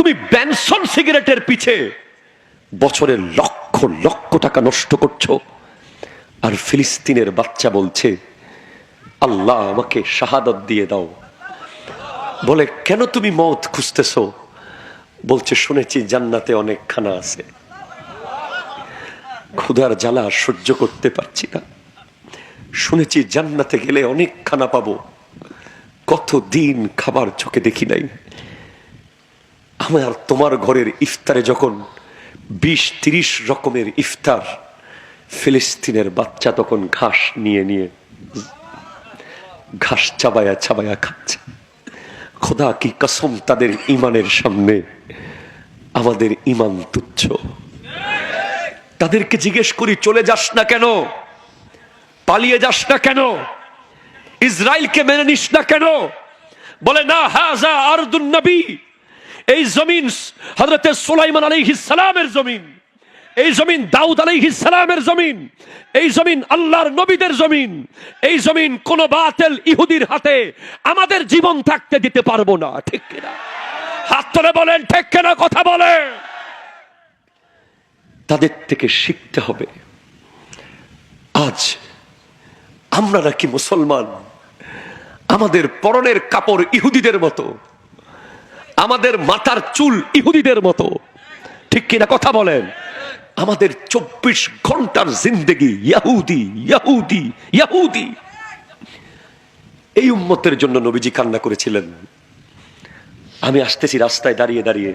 তুমি বেনসন সিগারেটের পিছে বছরে লক্ষ লক্ষ টাকা নষ্ট করছো, আর ফিলিস্তিনের বাচ্চা বলছে আল্লাহ আমাকে শাহাদাত দিয়ে দাও। বলে কেন তুমি মওত খুঁজতেছো? বলছে শুনেছি জান্নাতে অনেক খানা আছে, ক্ষুধার জ্বালা সহ্য করতে পারছি না, শুনেছি জান্নাতে গেলে অনেক খানা পাবো, কতদিন খাবার চোখে দেখি নাই। আমার তোমার ঘরের ইফতারে যখন 20-30 রকমের ইফতার, ফিলিস্তিনের বাচ্চা তখন ঘাস নিয়ে নিয়ে ঘাস চাবায়া চাবায়া খাচ্ছে। খোদা কি কসম, তাদের ইমানের সামনে আমাদের ইমান তুচ্ছ। তাদেরকে জিজ্ঞেস করি চলে যাস না কেন, পালিয়ে যাস না কেন, ইসরায়েলকে মেনে নিস না কেন? বলে না, হাজা আরদুন নবী, এই জমিন হযরত সুলাইমান আলাইহিস সালামের জমিন, এই জমিন দাউদ আলাইহিস সালামের জমিন, এই জমিন আল্লাহর নবীদের জমিন, এই জমিন কোন বাতিল ইহুদির হাতে আমাদের জীবন থাকতে দিতে পারবো না। ঠিক কিনা? হাত তুলে বলেন ঠিক কিনা, কথা বলে। তাদের থেকে শিখতে হবে। আজ আমরা নাকি মুসলমান, আমাদের পরনের কাপড় ইহুদিদের মতো, আমাদের মাথার চুল ইহুদিদের মতো। ঠিক কিনা, কথা বলেন। আমাদের 24 ঘন্টার জিন্দেগি ইহুদি ইহুদি ইহুদি। এই উম্মতের জন্য নবীজি কান্না করেছিলেন। আমি আসতেছি রাস্তায় দাঁড়িয়ে দাঁড়িয়ে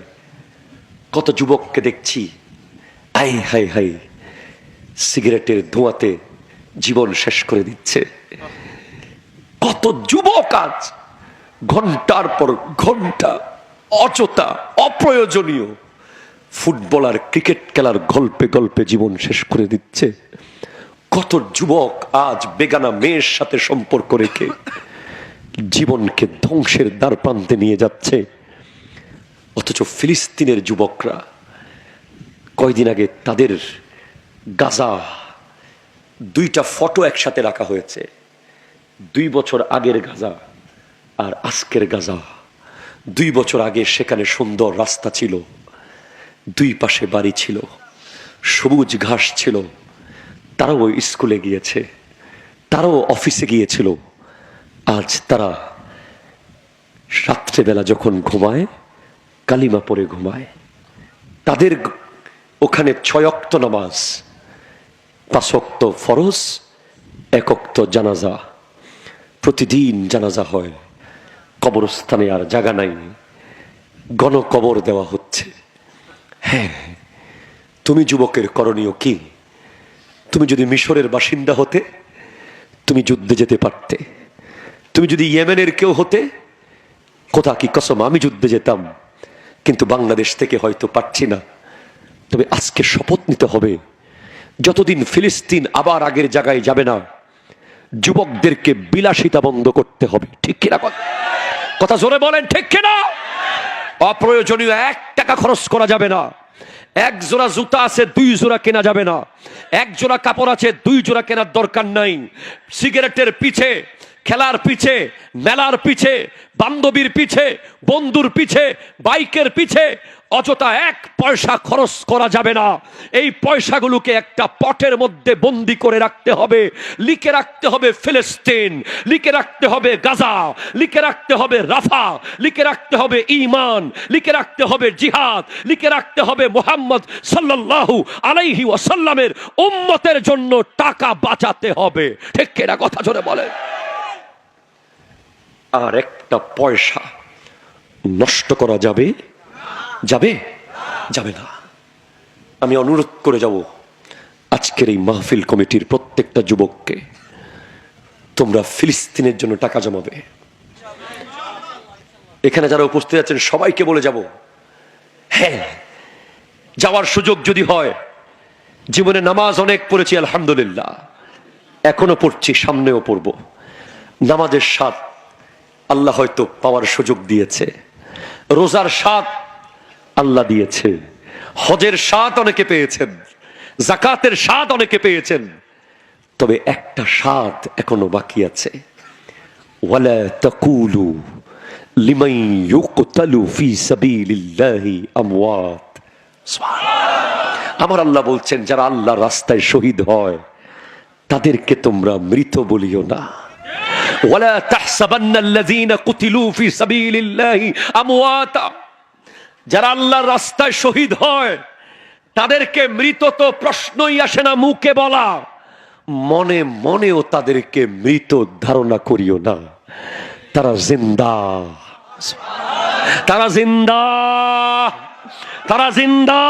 কত যুবককে দেখছি, আই হাই হাই, সিগারেটের ধোঁয়াতে জীবন শেষ করে দিচ্ছে। কত যুবক আজ ঘন্টার পর ঘন্টা অযথা অপ্রয়োজনীয় ফুটবল আর ক্রিকেট খেলার গল্পে গল্পে জীবন শেষ করে দিচ্ছে। কত যুবক আজ বেগানা মেয়ের সাথে সম্পর্ক রেখে জীবনকে ধ্বংসের দ্বার প্রান্তে নিয়ে যাচ্ছে। অথচ ফিলিস্তিনের যুবকরা কয়দিন আগে তাদের গাজা, 2টা ফটো একসাথে রাখা হয়েছে, 2 বছর আগের গাজা আর আজকের গাজা। 2 বছর আগে সেখানে সুন্দর রাস্তা ছিল, 2 পাশে বাড়ি ছিল, সবুজ ঘাস ছিল, তারাও স্কুলে গিয়েছে, তারাও অফিসে গিয়েছিল। আজ তারা রাত্রেবেলা যখন ঘুমায় কালিমা পড়ে ঘুমায়। তাদের ওখানে 6 ওয়াক্ত নামাজ, 5 ওয়াক্ত ফরজ, 1 ওয়াক্ত জানাজা, প্রতিদিন জানাজা হয়। কবরস্থানে আর জায়গা নাই, গণকবর দেওয়া হচ্ছে। হ্যাঁ, তুমি যুবকের করণীয় কি? তুমি যদি মিশরের বাসিন্দা হতে তুমি যুদ্ধে যেতে পারতে। তুমি যদি ইয়েমেনের কেউ হতে, কোথা কি কসম আমি যুদ্ধে যেতাম, কিন্তু বাংলাদেশ থেকে হয়তো পারছি না। তবে আজকে শপথ নিতে হবে, যতদিন ফিলিস্তিন আবার আগের জায়গায় যাবে না, যুবকদেরকে বিলাসিতা বন্ধ করতে হবে। ঠিক কিনা, কথা জোরে বলেন ঠিক কিনা? অপ্রয়োজনীয় 1 টাকা খরচ করা যাবে না। 1 জোড়া জুতা আছে 2 জোড়া কেনা যাবে না। 1 জোড়া কাপড় আছে 2 জোড়া কেনার দরকার নাই। সিগারেটের পিছে, খেলার পিছে, মেলার পিছে, বান্ধবীর পিছে, বন্ধুর পিছে, বাইকের পিছে অযথা 1 পয়সা খরচ করা যাবে না। এই পয়সাগুলোকে একটা পটের মধ্যে বন্দি করে রাখতে হবে, লিখে রাখতে হবে ফিলিস্তিন, লিখে রাখতে হবে গাজা, লিখে রাখতে হবে রাফা, লিখে রাখতে হবে ঈমান, লিখে রাখতে হবে জিহাদ, লিখে রাখতে হবে মুহাম্মদ সাল্লাল্লাহু আলাইহি ওয়াসাল্লামের উম্মতের জন্য টাকা বাঁচাতে হবে। ঠিক কিনা, কথা জোরে বলে। আর একটা পয়সা নষ্ট করা যাবে যাবে যাবে না। আমি অনুরোধ করে যাব আজকের এই মাহফিল কমিটির প্রত্যেকটা যুবককে, তোমরা ফিলিস্তিনের জন্য টাকা জমাবে। এখানে যারা উপস্থিত আছেন সবাইকে বলে যাব, হ্যাঁ, যাওয়ার সুযোগ যদি হয়, জীবনে নামাজ অনেক পড়েছি আলহামদুলিল্লাহ, এখনো পড়ছি, সামনেও পড়ব। নামাজের স্বাদ আল্লাহ হয়তো পাওয়ার সুযোগ দিয়েছে, রোজার স্বাদ আল্লাহ দিয়েছে, হজের স্বাদ অনেকে পেয়েছেন, যাকাতের স্বাদ অনেকে পেয়েছেন। তবে একটা স্বাদ এখনো বাকি আছে, ওয়ালা তাকুলু লিমান ইউকতালু ফি সাবিলিল্লাহি আমওয়াত। সুবহানাল্লাহ। আমার আল্লাহ বলছেন যারা আল্লাহর রাস্তায় শহীদ হয় তাদেরকে তোমরা মৃত বলিও না। ওয়ালা তাহসাবান্নাল্লাযীনা কুতিলু ফি সাবিলিল্লাহি আমওয়াতা। যারা আল্লাহর রাস্তায় শহীদ হয় তাদেরকে মৃত তো প্রশ্নই আসে না মুখে বলা, মনে মনেও তাদেরকে মৃত ধারণা করিও না। তারা জিন্দা, তারা জিন্দা, তারা জিন্দা।